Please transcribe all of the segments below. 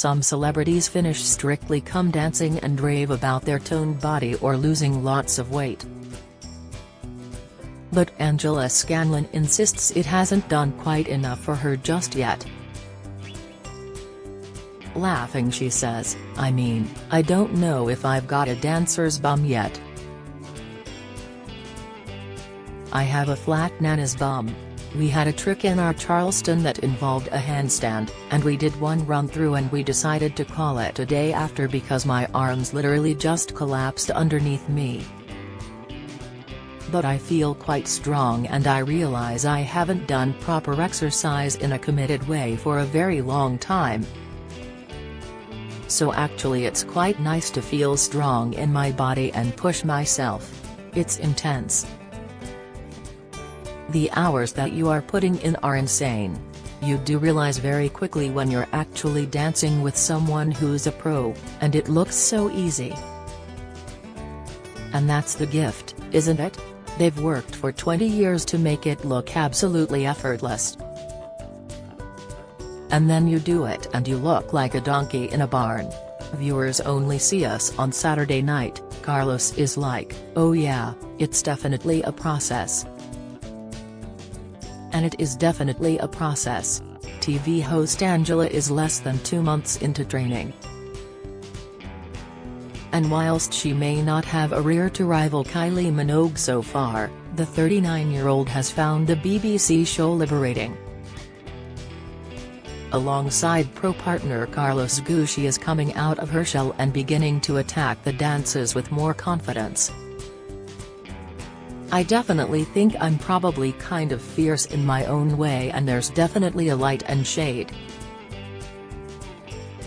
Some celebrities finish Strictly Come Dancing and rave about their toned body or losing lots of weight. But Angela Scanlon insists it hasn't done quite enough for her just yet. Laughing, she says, "I mean, I don't know if I've got a dancer's bum yet. I have a flat nana's bum. We had a trick in our Charleston that involved a handstand, and we did one run through and we decided to call it a day after because my arms literally just collapsed underneath me. But I feel quite strong and I realize I haven't done proper exercise in a committed way for a very long time. So actually it's quite nice to feel strong in my body and push myself. It's intense. The hours that you are putting in are insane. You do realize very quickly when you're actually dancing with someone who's a pro, and it looks so easy. And that's the gift, isn't it? They've worked for 20 years to make it look absolutely effortless. And then you do it and you look like a donkey in a barn. Viewers only see us on Saturday night, Carlos is like, "Oh yeah, it's definitely a process." And it is definitely a process. TV host Angela is less than 2 months into training. And whilst she may not have a rear to rival Kylie Minogue so far, the 39-year-old has found the BBC show liberating. Alongside pro partner Carlos Ghosn, she is coming out of her shell and beginning to attack the dances with more confidence. "I definitely think I'm probably kind of fierce in my own way, and there's definitely a light and shade.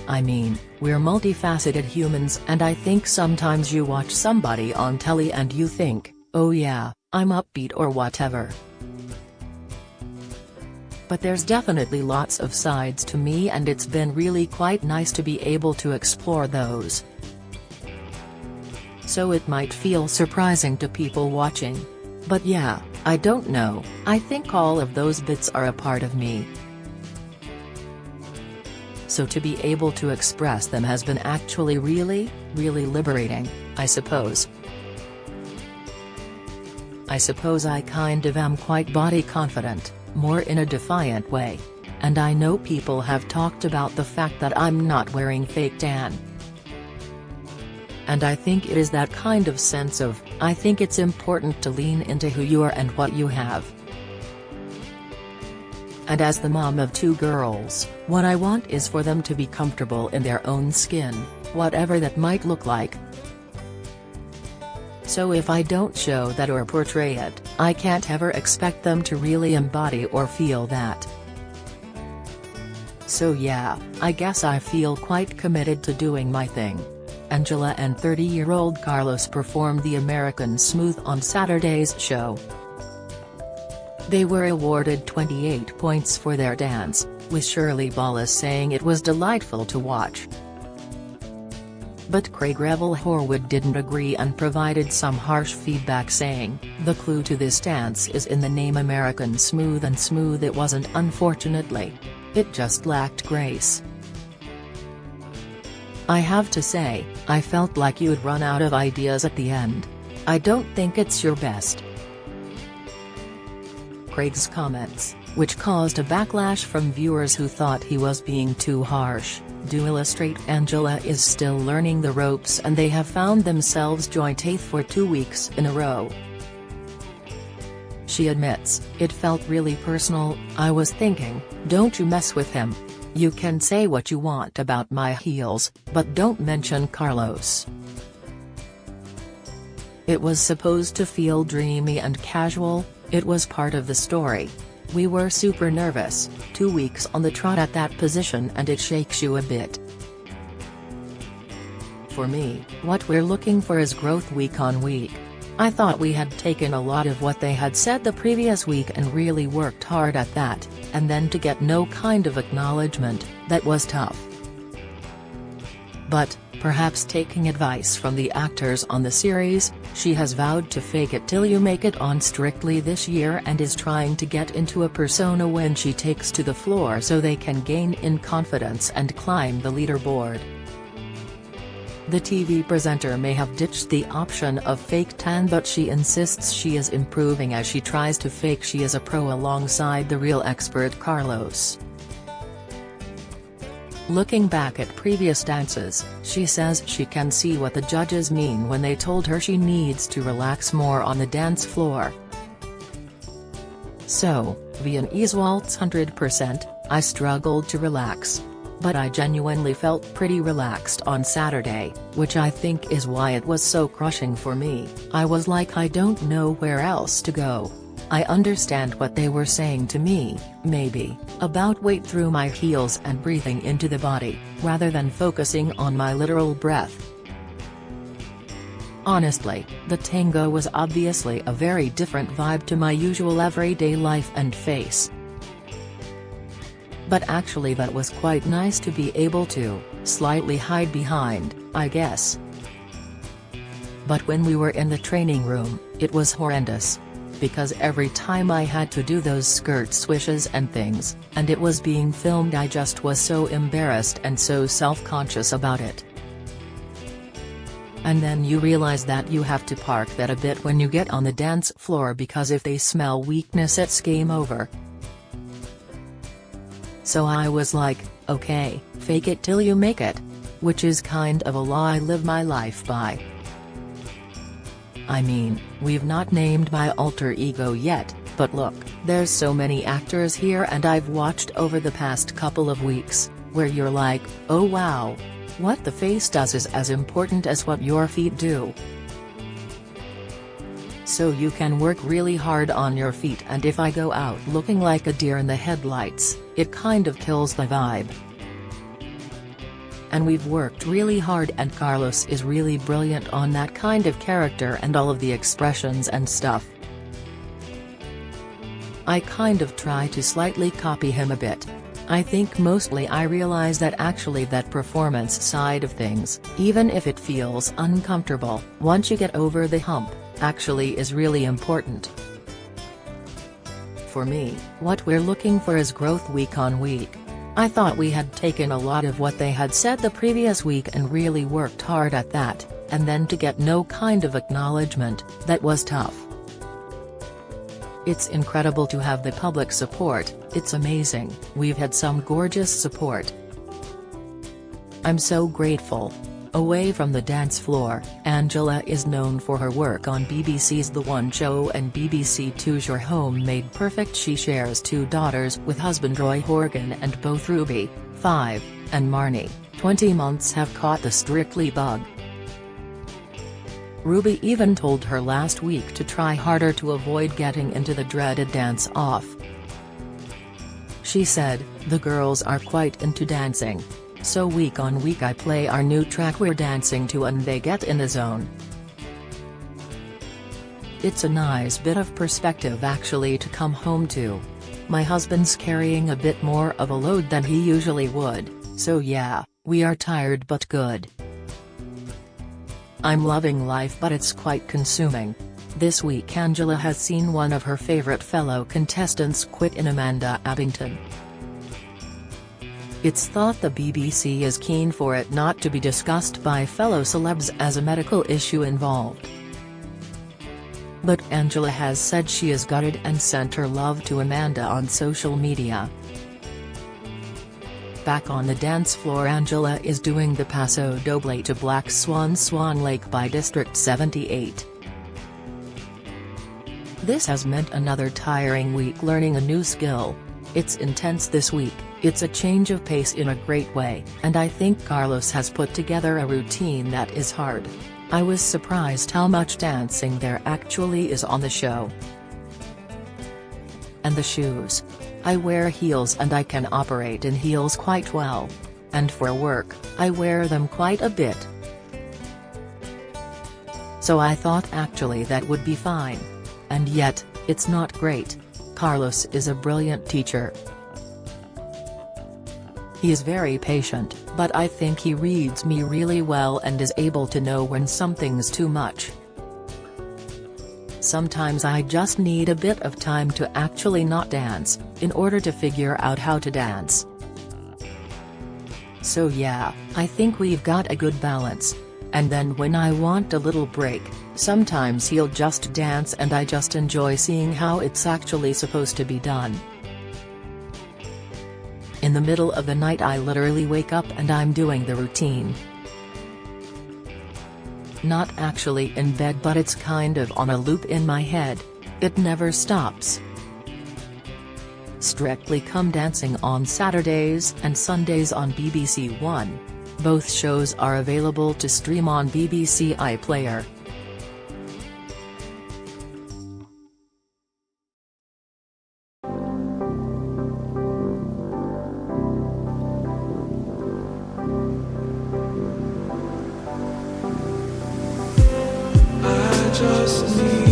I mean, we're multifaceted humans, and I think sometimes you watch somebody on telly and you think, oh yeah, I'm upbeat or whatever. But there's definitely lots of sides to me, and it's been really quite nice to be able to explore those. So it might feel surprising to people watching. But yeah, I don't know, I think all of those bits are a part of me. So to be able to express them has been actually really, really liberating, I suppose. I suppose I kind of am quite body confident, more in a defiant way. And I know people have talked about the fact that I'm not wearing fake tan. And I think it is that kind of sense of, I think it's important to lean into who you are and what you have. And as the mom of 2 girls, what I want is for them to be comfortable in their own skin, whatever that might look like. So if I don't show that or portray it, I can't ever expect them to really embody or feel that. So yeah, I guess I feel quite committed to doing my thing." Angela and 30-year-old Carlos performed the American Smooth on Saturday's show. They were awarded 28 points for their dance, with Shirley Ballas saying it was delightful to watch. But Craig Revel Horwood didn't agree and provided some harsh feedback, saying, "The clue to this dance is in the name American Smooth, and smooth it wasn't, unfortunately. It just lacked grace. I have to say, I felt like you'd run out of ideas at the end. I don't think it's your best." Craig's comments, which caused a backlash from viewers who thought he was being too harsh, do illustrate Angela is still learning the ropes, and they have found themselves joint 8th for 2 weeks in a row. She admits, "It felt really personal. I was thinking, don't you mess with him. You can say what you want about my heels, but don't mention Carlos. It was supposed to feel dreamy and casual, it was part of the story. We were super nervous, 2 weeks on the trot at that position, and it shakes you a bit. For me, what we're looking for is growth week on week. I thought we had taken a lot of what they had said the previous week and really worked hard at that, and then to get no kind of acknowledgement, that was tough. But, Perhaps taking advice from the actors on the series, she has vowed to fake it till you make it on Strictly this year and is trying to get into a persona when she takes to the floor so they can gain in confidence and climb the leaderboard. The TV presenter may have ditched the option of fake tan, but she insists she is improving as she tries to fake she is a pro alongside the real expert Carlos. Looking back at previous dances, she says she can see what the judges mean when they told her she needs to relax more on the dance floor. So, Viennese waltz 100%, I struggled to relax. But I genuinely felt pretty relaxed on Saturday, which I think is why it was so crushing for me. I was like, I don't know where else to go. I understand what they were saying to me, maybe, about weight through my heels and breathing into the body, rather than focusing on my literal breath. Honestly, the tango was obviously a very different vibe to my usual everyday life and face. But actually that was quite nice to be able to, slightly hide behind, I guess. But when we were in the training room, it was horrendous. Because every time I had to do those skirt swishes and things, and it was being filmed, I just was so embarrassed and so self-conscious about it. And then you realize that you have to park that a bit when you get on the dance floor, because if they smell weakness it's game over. So I was like, okay, fake it till you make it. Which is kind of a law I live my life by. I mean, we've not named my alter ego yet, but look, there's so many actors here and I've watched over the past couple of weeks, where you're like, oh wow. What the face does is as important as what your feet do. So you can work really hard on your feet, and if I go out looking like a deer in the headlights, it kind of kills the vibe. And we've worked really hard, and Carlos is really brilliant on that kind of character and all of the expressions and stuff. I kind of try to slightly copy him a bit. I think mostly I realize that actually that performance side of things, even if it feels uncomfortable, once you get over the hump, actually is really important. For me, what we're looking for is growth week on week. I thought we had taken a lot of what they had said the previous week and really worked hard at that, and then to get no kind of acknowledgement, that was tough. It's incredible to have the public support, it's amazing, we've had some gorgeous support. I'm so grateful. Away from the dance floor, Angela is known for her work on BBC's The One Show and BBC Two's Your Home Made Perfect. She shares 2 daughters with husband Roy Horgan, and both Ruby, 5, and Marnie, 20 months, have caught the Strictly bug. Ruby even told her last week to try harder to avoid getting into the dreaded dance-off. She said, the girls are quite into dancing. So week on week I play our new track we're dancing to and they get in the zone. It's a nice bit of perspective actually to come home to. My husband's carrying a bit more of a load than he usually would, so yeah, we are tired but good. I'm loving life, but it's quite consuming. This week Angela has seen one of her favorite fellow contestants quit in Amanda Abbington. It's thought the BBC is keen for it not to be discussed by fellow celebs as a medical issue involved. But Angela has said she is gutted and sent her love to Amanda on social media. Back on the dance floor, Angela is doing the Paso Doble to Black Swan Lake by District 78. This has meant another tiring week learning a new skill. It's intense this week, it's a change of pace in a great way, and I think Carlos has put together a routine that is hard. I was surprised how much dancing there actually is on the show. And the shoes. I wear heels and I can operate in heels quite well. And for work, I wear them quite a bit. So I thought actually that would be fine. And yet, it's not great. Carlos is a brilliant teacher. He is very patient, but I think he reads me really well and is able to know when something's too much. Sometimes I just need a bit of time to actually not dance, in order to figure out how to dance. So yeah, I think we've got a good balance. And then when I want a little break, sometimes he'll just dance and I just enjoy seeing how it's actually supposed to be done. In the middle of the night I literally wake up and I'm doing the routine. Not actually in bed, but it's kind of on a loop in my head. It never stops. Strictly Come Dancing on Saturdays and Sundays on BBC One. Both shows are available to stream on BBC iPlayer. I just need